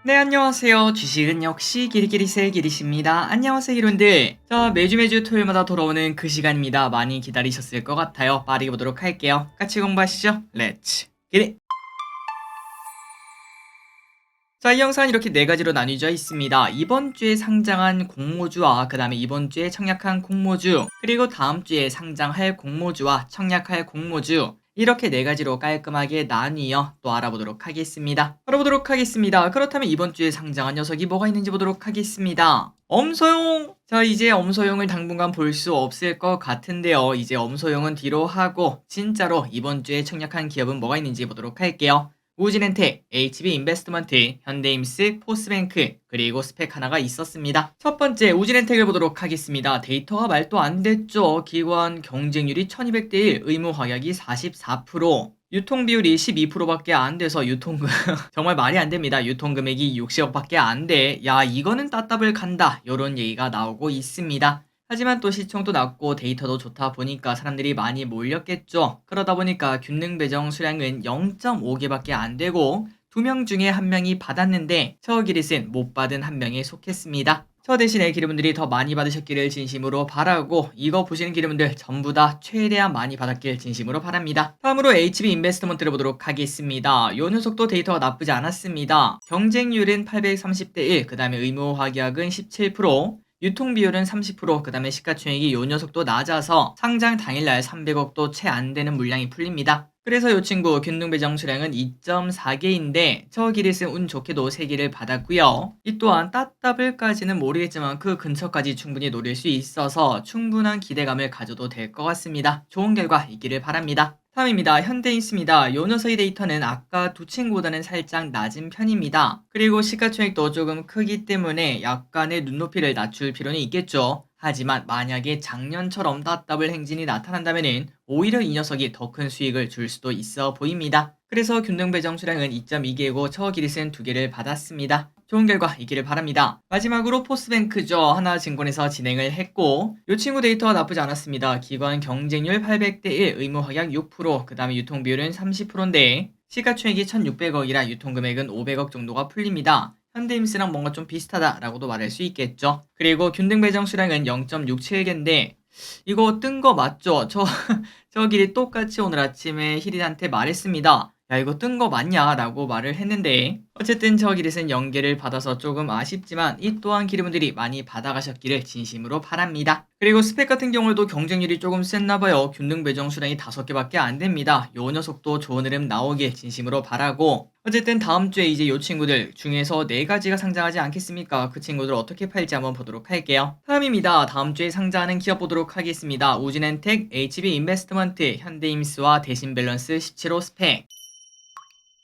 네, 안녕하세요. 주식은 역시 기리기리세 기리십니다. 안녕하세요, 이론들. 자, 매주 토요일마다 돌아오는 그 시간입니다. 많이 기다리셨을 것 같아요. 빠르게 보도록 할게요. 같이 공부하시죠. 렛츠 기리. 자, 이 영상은 이렇게 네 가지로 나뉘어져 있습니다. 이번 주에 상장한 공모주와 그 다음에 이번 주에 청약한 공모주, 그리고 다음 주에 상장할 공모주와 청약할 공모주, 이렇게 네 가지로 깔끔하게 나뉘어 또 알아보도록 하겠습니다. 그렇다면 이번 주에 상장한 녀석이 뭐가 있는지 보도록 하겠습니다. 엄소용! 자, 이제 엄소용을 당분간 볼 수 없을 것 같은데요. 이제 엄소용은 뒤로 하고 진짜로 이번 주에 청약한 기업은 뭐가 있는지 보도록 할게요. 우진엔텍, HB인베스트먼트, 현대임스, 포스뱅크, 그리고 스펙 하나가 있었습니다. 첫 번째 우진엔텍을 보도록 하겠습니다. 데이터가 말도 안 됐죠. 기관 경쟁률이 1200대 1, 의무 확약이 44%, 유통비율이 12%밖에 안 돼서 유통금 정말 말이 안 됩니다. 유통금액이 60억밖에 안 돼. 야, 이거는 따따블 간다. 요런 얘기가 나오고 있습니다. 하지만 또 시총도 낮고 데이터도 좋다 보니까 사람들이 많이 몰렸겠죠. 그러다 보니까 균등 배정 수량은 0.5개밖에 안 되고 2명 중에 1명이 받았는데 처기릿은 못 받은 1명에 속했습니다. 저 대신에 기르분들이 더 많이 받으셨기를 진심으로 바라고 이거 보시는 기르분들 전부 다 최대한 많이 받았길 진심으로 바랍니다. 다음으로 HB인베스트먼트를 보도록 하겠습니다. 요 녀석도 데이터가 나쁘지 않았습니다. 경쟁률은 830대 1, 그 다음에 의무 확약은 17%, 유통비율은 30%, 그 다음에 시가총액이 요 녀석도 낮아서 상장 당일날 300억도 채 안 되는 물량이 풀립니다. 그래서 요 친구 균등 배정 수량은 2.4개인데 저 기릿은 운 좋게도 3개를 받았고요. 이 또한 따따블까지는 모르겠지만 그 근처까지 충분히 노릴 수 있어서 충분한 기대감을 가져도 될 것 같습니다. 좋은 결과 있기를 바랍니다. 다음입니다. 현대인스입니다. 요 녀석의 데이터는 아까 두 친구보다는 살짝 낮은 편입니다. 그리고 시가총액도 조금 크기 때문에 약간의 눈높이를 낮출 필요는 있겠죠. 하지만 만약에 작년처럼 따따블 행진이 나타난다면 오히려 이 녀석이 더 큰 수익을 줄 수도 있어 보입니다. 그래서 균등 배정 수량은 2.2개고 처기릿은 2개를 받았습니다. 좋은 결과 있기를 바랍니다. 마지막으로 포스뱅크죠. 하나증권에서 진행을 했고 이 친구 데이터가 나쁘지 않았습니다. 기관 경쟁률 800대 1, 의무 확약 6%, 그 다음에 유통비율은 30%인데 시가총액이 1600억이라 유통금액은 500억 정도가 풀립니다. 현대임스랑 뭔가 좀 비슷하다라고도 말할 수 있겠죠. 그리고 균등 배정 수량은 0.67개인데 이거 뜬 거 맞죠? 저 길이 똑같이 오늘 아침에 히린한테 말했습니다. 야, 이거 뜬 거 맞냐? 라고 말을 했는데 어쨌든 저 기릿은 연계를 받아서 조금 아쉽지만 이 또한 기르분들이 많이 받아가셨기를 진심으로 바랍니다. 그리고 스펙 같은 경우에도 경쟁률이 조금 셌나봐요. 균등 배정 수량이 5개밖에 안 됩니다. 요 녀석도 좋은 흐름 나오길 진심으로 바라고 어쨌든 다음 주에 이제 요 친구들 중에서 4가지가 상장하지 않겠습니까? 그 친구들 어떻게 팔지 한번 보도록 할게요. 다음입니다. 다음 주에 상장하는 기업 보도록 하겠습니다. 우진엔텍, HB인베스트먼트, 현대임스와 대신밸런스 17호 스펙.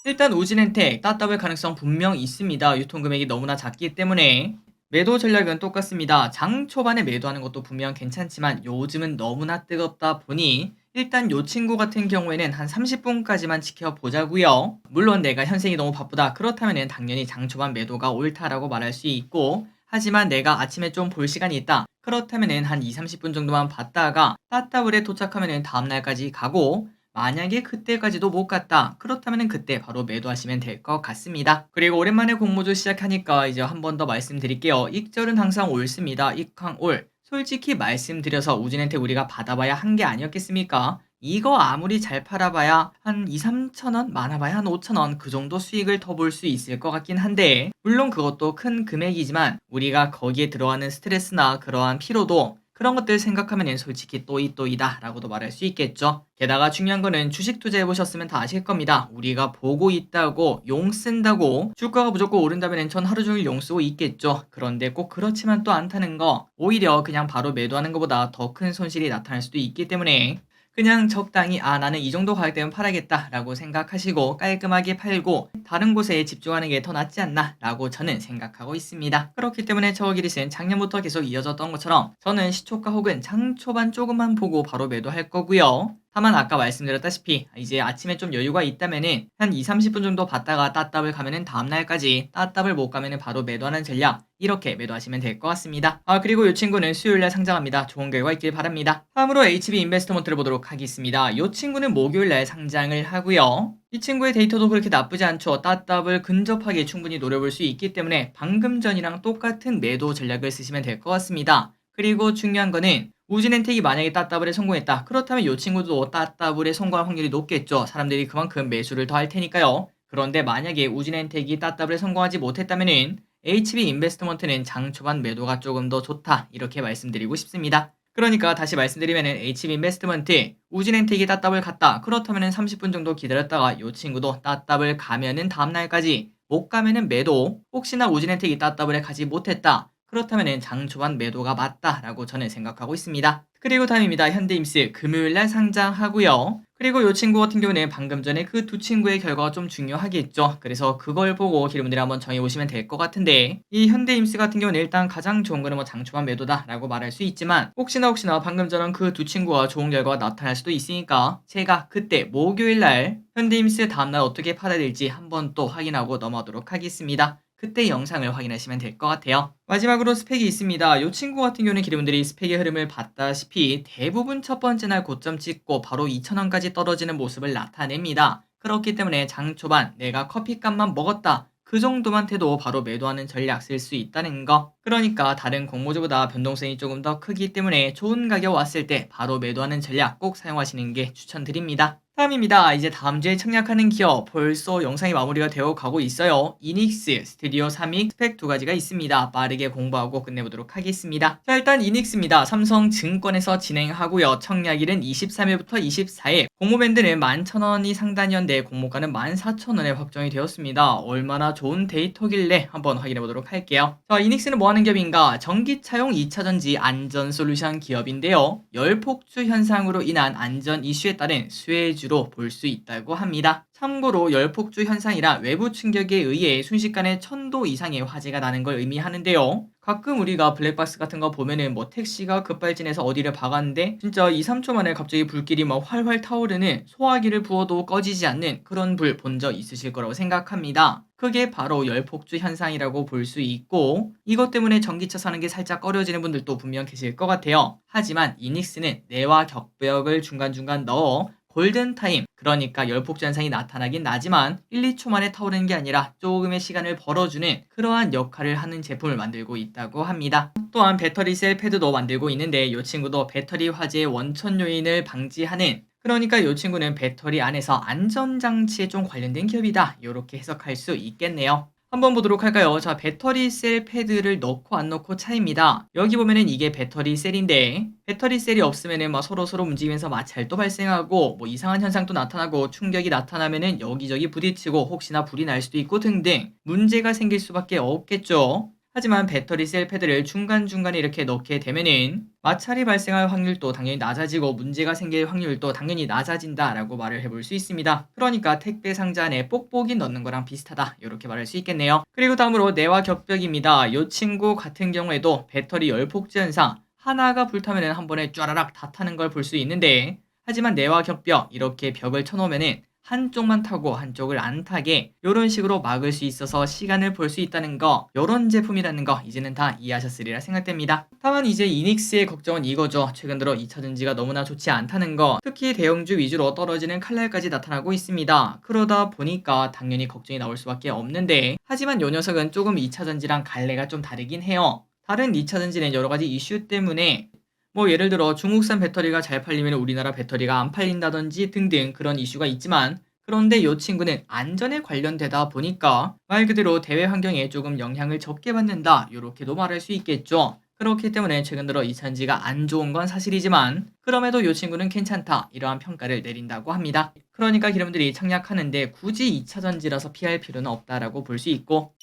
일단 우진엔텍 따따블 가능성 분명 있습니다. 유통금액이 너무나 작기 때문에 매도 전략은 똑같습니다. 장 초반에 매도하는 것도 분명 괜찮지만 요즘은 너무나 뜨겁다 보니 일단 요 친구 같은 경우에는 한 30분까지만 지켜보자고요. 물론 내가 현생이 너무 바쁘다 그렇다면 당연히 장 초반 매도가 옳다라고 말할 수 있고 하지만 내가 아침에 좀 볼 시간이 있다 그렇다면 한 2-30분 정도만 봤다가 따따블에 도착하면 다음날까지 가고 만약에 그때까지도 못 갔다 그렇다면 그때 바로 매도하시면 될 것 같습니다. 그리고 오랜만에 공모주 시작하니까 이제 한 번 더 말씀드릴게요. 익절은 항상 옳습니다. 익항올 솔직히 말씀드려서 우진한테 우리가 받아봐야 한 게 아니었겠습니까? 이거 아무리 잘 팔아봐야 한 2-3천원 많아봐야 한 5천원 그 정도 수익을 더 볼 수 있을 것 같긴 한데 물론 그것도 큰 금액이지만 우리가 거기에 들어가는 스트레스나 그러한 피로도 그런 것들 생각하면 솔직히 또이또이다 라고도 말할 수 있겠죠. 게다가 중요한 거는 주식 투자해보셨으면 다 아실 겁니다. 우리가 보고 있다고 용 쓴다고 주가가 무조건 오른다면 전 하루 종일 용 쓰고 있겠죠. 그런데 꼭 그렇지만 또 않다는 거 오히려 그냥 바로 매도하는 것보다 더 큰 손실이 나타날 수도 있기 때문에 그냥 적당히 나는 이 정도 가격대면 팔아야겠다 라고 생각하시고 깔끔하게 팔고 다른 곳에 집중하는 게 더 낫지 않나 라고 저는 생각하고 있습니다. 그렇기 때문에 저 기릿은 작년부터 계속 이어졌던 것처럼 저는 시초가 혹은 장 초반 조금만 보고 바로 매도할 거고요. 다만 아까 말씀드렸다시피 이제 아침에 좀 여유가 있다면은 한 2-30분 정도 봤다가 따따블 가면은 다음날까지 따따블 못 가면은 바로 매도하는 전략 이렇게 매도하시면 될 것 같습니다. 그리고 이 친구는 수요일날 상장합니다. 좋은 결과 있길 바랍니다. 다음으로 HB 인베스트먼트를 보도록 하겠습니다. 이 친구는 목요일날 상장을 하고요. 이 친구의 데이터도 그렇게 나쁘지 않죠. 따따블 근접하게 충분히 노려볼 수 있기 때문에 방금 전이랑 똑같은 매도 전략을 쓰시면 될 것 같습니다. 그리고 중요한 거는 우진엔텍이 만약에 따따블에 성공했다. 그렇다면 이 친구도 따따블에 성공할 확률이 높겠죠. 사람들이 그만큼 매수를 더 할 테니까요. 그런데 만약에 우진엔텍이 따따블에 성공하지 못했다면은 HB 인베스트먼트는 장 초반 매도가 조금 더 좋다. 이렇게 말씀드리고 싶습니다. 그러니까 다시 말씀드리면은 HB 인베스트먼트 우진엔텍이 따따블 갔다. 그렇다면은 30분 정도 기다렸다가 이 친구도 따따블 가면은 다음날까지 못 가면은 매도. 혹시나 우진엔텍이 따따블에 가지 못했다. 그렇다면은 장 초반 매도가 맞다라고 저는 생각하고 있습니다. 그리고 다음입니다. 현대임스 금요일날 상장하고요. 그리고 이 친구 같은 경우는 방금 전에 그 두 친구의 결과가 좀 중요하겠죠. 그래서 그걸 보고 여러분들이 한번 정해보시면 될 것 같은데, 이 현대임스 같은 경우는 일단 가장 좋은 거는 뭐 장초반 매도다라고 말할 수 있지만 혹시나 방금 전에 그 두 친구가 좋은 결과가 나타날 수도 있으니까 제가 그때 목요일날 현대임스 다음날 어떻게 팔아야 될지 한번 또 확인하고 넘어가도록 하겠습니다. 그때 영상을 확인하시면 될 것 같아요. 마지막으로 스펙이 있습니다. 이 친구 같은 경우는 여러분들이 스펙의 흐름을 봤다시피 대부분 첫 번째 날 고점 찍고 바로 2,000원까지 떨어지는 모습을 나타냅니다. 그렇기 때문에 장 초반 내가 커피값만 먹었다. 그 정도만 돼도 바로 매도하는 전략 쓸 수 있다는 거. 그러니까 다른 공모주보다 변동성이 조금 더 크기 때문에 좋은 가격 왔을 때 바로 매도하는 전략 꼭 사용하시는 게 추천드립니다. 다음입니다. 이제 다음 주에 청약하는 기업 벌써 영상이 마무리가 되어 가고 있어요. 이닉스, 스튜디오 3익, 스펙 두 가지가 있습니다. 빠르게 공부하고 끝내보도록 하겠습니다. 자, 일단 이닉스입니다. 삼성증권에서 진행하고요. 청약일은 23일부터 24일. 공모밴드는 11,000원이 상단이었는데 공모가는 14,000원에 확정이 되었습니다. 얼마나 좋은 데이터길래 한번 확인해보도록 할게요. 자, 이닉스는 뭐하는 기업인가? 전기차용 2차전지 안전솔루션 기업인데요. 열폭주 현상으로 인한 안전 이슈에 따른 수혜주로 볼 수 있다고 합니다. 참고로 열폭주 현상이라 외부 충격에 의해 순식간에 1000도 이상의 화재가 나는 걸 의미하는데요. 가끔 우리가 블랙박스 같은 거 보면은 뭐 택시가 급발진해서 어디를 박았는데 진짜 2, 3초 만에 갑자기 불길이 막 활활 타오르는, 소화기를 부어도 꺼지지 않는 그런 불 본 적 있으실 거라고 생각합니다. 그게 바로 열폭주 현상이라고 볼 수 있고, 이것 때문에 전기차 사는 게 살짝 꺼려지는 분들도 분명 계실 것 같아요. 하지만 이닉스는 내와 격벽을 중간중간 넣어 골든타임, 그러니까 열폭주 현상이 나타나긴 나지만 1, 2초 만에 타오르는 게 아니라 조금의 시간을 벌어주는 그러한 역할을 하는 제품을 만들고 있다고 합니다. 또한 배터리 셀 패드도 만들고 있는데 이 친구도 배터리 화재의 원천 요인을 방지하는, 그러니까 이 친구는 배터리 안에서 안전장치에 좀 관련된 기업이다. 이렇게 해석할 수 있겠네요. 한번 보도록 할까요? 자, 배터리 셀 패드를 넣고 안 넣고 차이입니다. 여기 보면은 이게 배터리 셀인데, 배터리 셀이 없으면은 막 서로 움직이면서 마찰도 발생하고 뭐 이상한 현상도 나타나고 충격이 나타나면은 여기저기 부딪히고 혹시나 불이 날 수도 있고 등등 문제가 생길 수밖에 없겠죠. 하지만 배터리 셀 패드를 중간중간에 이렇게 넣게 되면은 마찰이 발생할 확률도 당연히 낮아지고 문제가 생길 확률도 당연히 낮아진다라고 말을 해볼 수 있습니다. 그러니까 택배 상자 안에 뽁뽁이 넣는 거랑 비슷하다, 이렇게 말할 수 있겠네요. 그리고 다음으로 내와 격벽입니다. 이 친구 같은 경우에도 배터리 열폭주 현상, 하나가 불타면은 한 번에 쫘라락 다 타는 걸 볼 수 있는데, 하지만 내와 격벽 이렇게 벽을 쳐놓으면은 한쪽만 타고 한쪽을 안 타게 이런 식으로 막을 수 있어서 시간을 벌 수 있다는 거, 이런 제품이라는 거 이제는 다 이해하셨으리라 생각됩니다. 다만 이제 이닉스의 걱정은 이거죠. 최근 들어 2차전지가 너무나 좋지 않다는 거, 특히 대형주 위주로 떨어지는 칼날까지 나타나고 있습니다. 그러다 보니까 당연히 걱정이 나올 수밖에 없는데, 하지만 이 녀석은 조금 2차전지랑 갈래가 좀 다르긴 해요. 다른 2차전지는 여러가지 이슈 때문에 뭐 예를 들어 중국산 배터리가 잘 팔리면 우리나라 배터리가 안 팔린다든지 등등 그런 이슈가 있지만, 그런데 이 친구는 안전에 관련되다 보니까 말 그대로 대외 환경에 조금 영향을 적게 받는다, 이렇게도 말할 수 있겠죠. 그렇기 때문에 최근 들어 2차전지가 안 좋은 건 사실이지만 그럼에도 이 친구는 괜찮다, 이러한 평가를 내린다고 합니다. 그러니까 여러분들이 청약하는데 굳이 2차전지라서 피할 필요는 없다라고 볼 수 있고,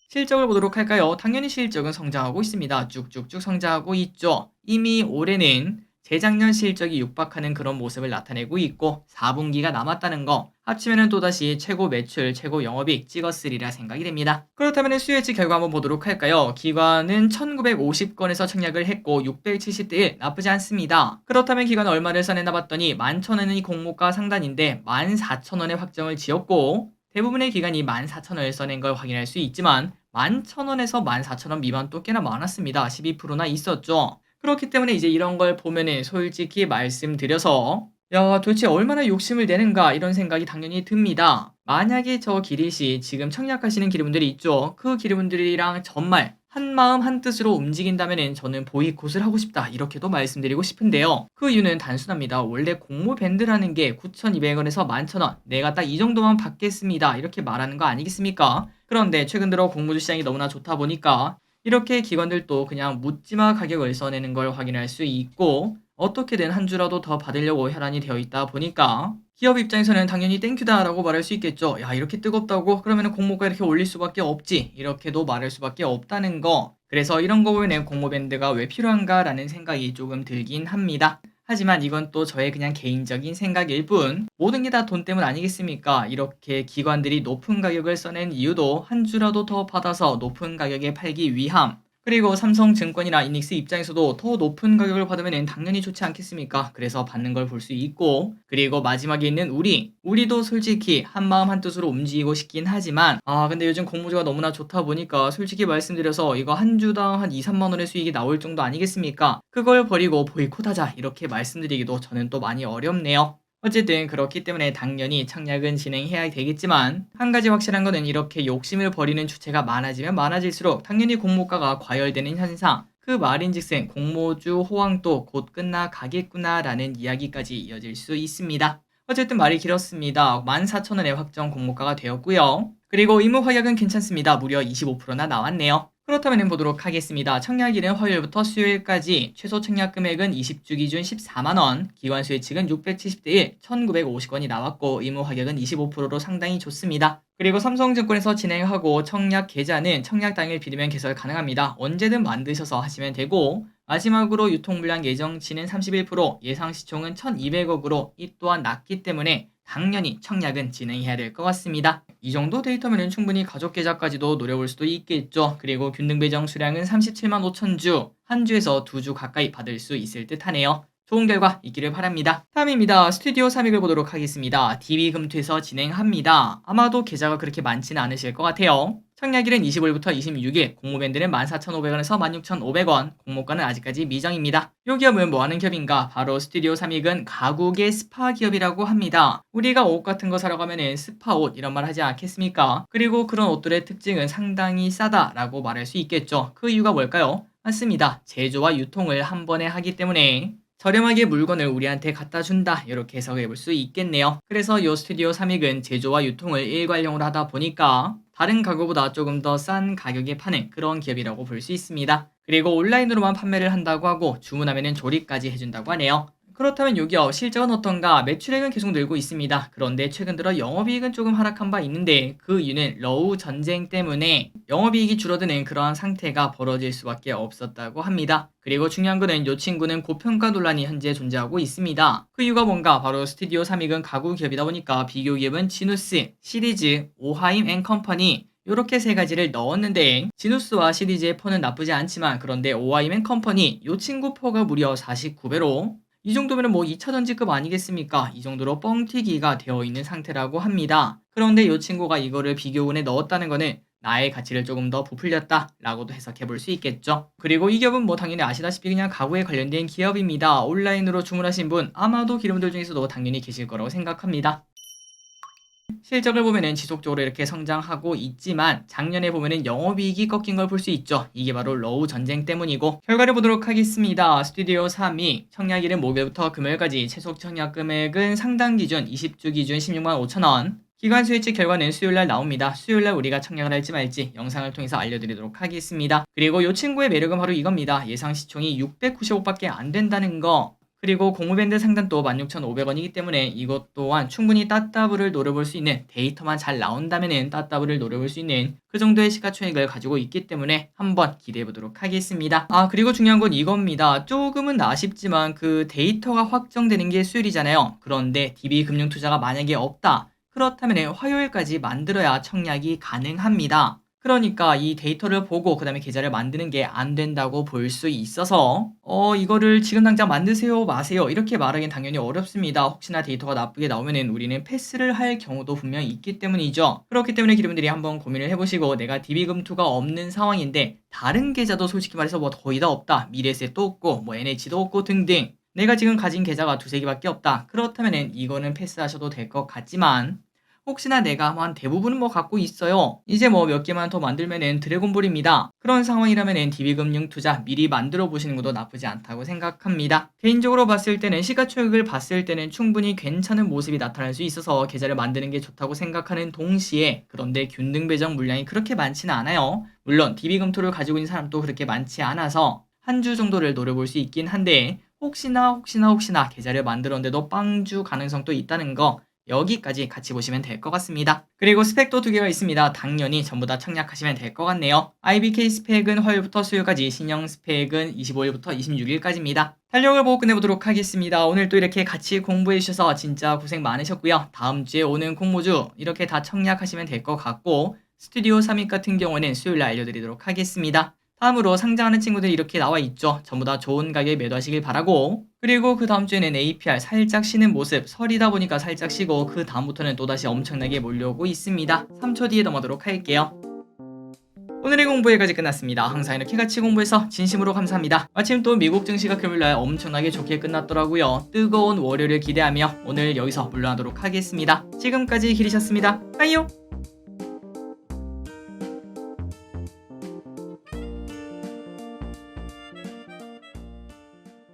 실적을 보도록 할까요? 당연히 실적은 성장하고 있습니다. 쭉쭉쭉 성장하고 있죠. 이미 올해는 재작년 실적이 육박하는 그런 모습을 나타내고 있고 4분기가 남았다는 거 합치면 또다시 최고 매출, 최고 영업이익 찍었으리라 생각이 됩니다. 그렇다면 수요일치 결과 한번 보도록 할까요? 기관은 1950건에서 청약을 했고 670대 1, 나쁘지 않습니다. 그렇다면 기관은 얼마를 써내나 봤더니 11,000원이 공모가 상단인데 14,000원에 확정을 지었고, 대부분의 기관이 14,000원을 써낸 걸 확인할 수 있지만 11,000원에서 14,000원 미만도 꽤나 많았습니다. 12%나 있었죠. 그렇기 때문에 이제 이런 걸 보면은 솔직히 말씀드려서 야, 도대체 얼마나 욕심을 내는가 이런 생각이 당연히 듭니다. 만약에 저 기린씨 지금 청약하시는 기린분들이 있죠. 그 기린분들이랑 정말 한마음 한뜻으로 움직인다면은 저는 보이콧을 하고 싶다 이렇게도 말씀드리고 싶은데요. 그 이유는 단순합니다. 원래 공모 밴드라는 게 9,200원에서 11,000원 내가 딱 이 정도만 받겠습니다 이렇게 말하는 거 아니겠습니까? 그런데 최근 들어 공모주 시장이 너무나 좋다 보니까 이렇게 기관들도 그냥 묻지마 가격을 써내는 걸 확인할 수 있고 어떻게든 한 주라도 더 받으려고 혈안이 되어 있다 보니까 기업 입장에서는 당연히 땡큐다라고 말할 수 있겠죠. 야, 이렇게 뜨겁다고? 그러면 공모가 이렇게 올릴 수밖에 없지. 이렇게도 말할 수밖에 없다는 거. 그래서 이런 거 보면 공모 밴드가 왜 필요한가라는 생각이 조금 들긴 합니다. 하지만 이건 또 저의 그냥 개인적인 생각일 뿐 모든 게 다 돈 때문 아니겠습니까? 이렇게 기관들이 높은 가격을 써낸 이유도 한 주라도 더 받아서 높은 가격에 팔기 위함. 그리고 삼성증권이나 이닉스 입장에서도 더 높은 가격을 받으면 당연히 좋지 않겠습니까? 그래서 받는 걸 볼 수 있고 그리고 마지막에 있는 우리도 솔직히 한마음 한뜻으로 움직이고 싶긴 하지만 근데 요즘 공모주가 너무나 좋다 보니까 솔직히 말씀드려서 이거 한 주당 한 2, 3만 원의 수익이 나올 정도 아니겠습니까? 그걸 버리고 보이콧하자 이렇게 말씀드리기도 저는 또 많이 어렵네요. 어쨌든 그렇기 때문에 당연히 청약은 진행해야 되겠지만 한 가지 확실한 거는 이렇게 욕심을 버리는 주체가 많아지면 많아질수록 당연히 공모가가 과열되는 현상 그 말인즉슨 공모주 호황도 곧 끝나가겠구나 라는 이야기까지 이어질 수 있습니다. 어쨌든 말이 길었습니다. 14,000원의 확정 공모가가 되었고요. 그리고 의무 확약은 괜찮습니다. 무려 25%나 나왔네요. 그렇다면 보도록 하겠습니다. 청약일은 화요일부터 수요일까지 최소 청약 금액은 20주 기준 14만원, 기관 수혜 측은 670대 1, 1950원이 나왔고 의무 확약은 25%로 상당히 좋습니다. 그리고 삼성증권에서 진행하고 청약 계좌는 청약 당일 비대면 개설 가능합니다. 언제든 만드셔서 하시면 되고 마지막으로 유통물량 예정치는 31%, 예상 시총은 1,200억으로 이 또한 낮기 때문에 당연히 청약은 진행해야 될 것 같습니다. 이 정도 데이터면 충분히 가족 계좌까지도 노려볼 수도 있겠죠. 그리고 균등 배정 수량은 37만 5천 주, 한 주에서 2주 가까이 받을 수 있을 듯 하네요. 좋은 결과 있기를 바랍니다. 다음입니다. 스튜디오 3획을 보도록 하겠습니다. DB금투에서 진행합니다. 아마도 계좌가 그렇게 많지는 않으실 것 같아요. 청약일은 25일부터 26일, 공모밴드는 14,500원에서 16,500원, 공모가는 아직까지 미정입니다. 이 기업은 뭐하는 기업인가? 바로 스튜디오 3획은 가구계 스파 기업이라고 합니다. 우리가 옷 같은 거 사러 가면은 스파 옷 이런 말 하지 않겠습니까? 그리고 그런 옷들의 특징은 상당히 싸다라고 말할 수 있겠죠. 그 이유가 뭘까요? 맞습니다. 제조와 유통을 한 번에 하기 때문에 저렴하게 물건을 우리한테 갖다 준다 이렇게 해석해 볼 수 있겠네요. 그래서 이 스튜디오 3획은 제조와 유통을 일괄형으로 하다 보니까 다른 가구보다 조금 더 싼 가격에 파는 그런 기업이라고 볼 수 있습니다. 그리고 온라인으로만 판매를 한다고 하고 주문하면 조립까지 해준다고 하네요. 그렇다면 이 기업 실적은 어떤가? 매출액은 계속 늘고 있습니다. 그런데 최근 들어 영업이익은 조금 하락한 바 있는데 그 이유는 러우 전쟁 때문에 영업이익이 줄어드는 그러한 상태가 벌어질 수밖에 없었다고 합니다. 그리고 중요한 거는 이 친구는 고평가 논란이 현재 존재하고 있습니다. 그 이유가 뭔가? 바로 스튜디오 3획은 가구 기업이다 보니까 비교 기업은 지누스, 시리즈, 오하임 앤 컴퍼니 이렇게 세 가지를 넣었는데 지누스와 시리즈의 퍼는 나쁘지 않지만 그런데 오하임 앤 컴퍼니 이 친구 퍼가 무려 49배로 이 정도면 뭐 2차 전지급 아니겠습니까? 이 정도로 뻥튀기가 되어 있는 상태라고 합니다. 그런데 이 친구가 이거를 비교군에 넣었다는 거는 나의 가치를 조금 더 부풀렸다 라고도 해석해 볼 수 있겠죠. 그리고 이 기업은 뭐 당연히 아시다시피 그냥 가구에 관련된 기업입니다. 온라인으로 주문하신 분 아마도 기름들 중에서도 당연히 계실 거라고 생각합니다. 실적을 보면은 지속적으로 이렇게 성장하고 있지만 작년에 보면은 영업이익이 꺾인 걸 볼 수 있죠. 이게 바로 러우 전쟁 때문이고 결과를 보도록 하겠습니다. 스튜디오 3위 청약일은 목요일부터 금요일까지 최소 청약 금액은 상당 기준 20주 기준 16만 5천 원. 기관 수혜치 결과는 수요일날 나옵니다. 수요일날 우리가 청약을 할지 말지 영상을 통해서 알려드리도록 하겠습니다. 그리고 이 친구의 매력은 바로 이겁니다. 예상 시총이 695밖에 안 된다는 거. 그리고 공모밴드 상단도 16,500원이기 때문에 이것 또한 충분히 따따블을 노려볼 수 있는 데이터만 잘 나온다면 따따블을 노려볼 수 있는 그 정도의 시가총액을 가지고 있기 때문에 한번 기대해 보도록 하겠습니다. 그리고 중요한 건 이겁니다. 조금은 아쉽지만 그 데이터가 확정되는 게 수요일이잖아요. 그런데 DB금융투자가 만약에 없다. 그렇다면 화요일까지 만들어야 청약이 가능합니다. 그러니까 이 데이터를 보고 그 다음에 계좌를 만드는 게 안 된다고 볼 수 있어서 이거를 지금 당장 만드세요 마세요 이렇게 말하기는 당연히 어렵습니다. 혹시나 데이터가 나쁘게 나오면은 우리는 패스를 할 경우도 분명히 있기 때문이죠. 그렇기 때문에 기름분들이 한번 고민을 해보시고 내가 DB금투가 없는 상황인데 다른 계좌도 솔직히 말해서 뭐 거의 다 없다. 미래에셋도 없고 뭐 NH도 없고 등등 내가 지금 가진 계좌가 두세 개밖에 없다. 그렇다면은 이거는 패스하셔도 될 것 같지만 혹시나 내가 한 대부분은 뭐 갖고 있어요. 이제 뭐 몇 개만 더 만들면은 드래곤볼입니다. 그런 상황이라면은 DB금융 투자 미리 만들어 보시는 것도 나쁘지 않다고 생각합니다. 개인적으로 봤을 때는 시가총액을 봤을 때는 충분히 괜찮은 모습이 나타날 수 있어서 계좌를 만드는 게 좋다고 생각하는 동시에 그런데 균등 배정 물량이 그렇게 많지는 않아요. 물론 DB금토를 가지고 있는 사람도 그렇게 많지 않아서 한 주 정도를 노려볼 수 있긴 한데 혹시나 계좌를 만들었는데도 빵주 가능성도 있다는 거 여기까지 같이 보시면 될 것 같습니다. 그리고 스펙도 두 개가 있습니다. 당연히 전부 다 청약하시면 될 것 같네요. IBK 스펙은 화요일부터 수요일까지, 신형 스펙은 25일부터 26일까지입니다. 달력을 보고 끝내보도록 하겠습니다. 오늘 또 이렇게 같이 공부해주셔서 진짜 고생 많으셨고요. 다음 주에 오는 공모주 이렇게 다 청약하시면 될 것 같고 스튜디오 3위 같은 경우는 수요일날 알려드리도록 하겠습니다. 다음으로 상장하는 친구들이 이렇게 나와 있죠. 전부 다 좋은 가격에 매도하시길 바라고 그리고 그 다음 주에는 APR 살짝 쉬는 모습 설이다 보니까 살짝 쉬고 그 다음부터는 또다시 엄청나게 몰려오고 있습니다. 3초 뒤에 넘어가도록 할게요. 오늘의 공부 여기까지 끝났습니다. 항상 이렇게 같이 공부해서 진심으로 감사합니다. 마침 또 미국 증시가 금요일날 엄청나게 좋게 끝났더라고요. 뜨거운 월요일을 기대하며 오늘 여기서 물러나도록 하겠습니다. 지금까지 길이셨습니다. 빠이요.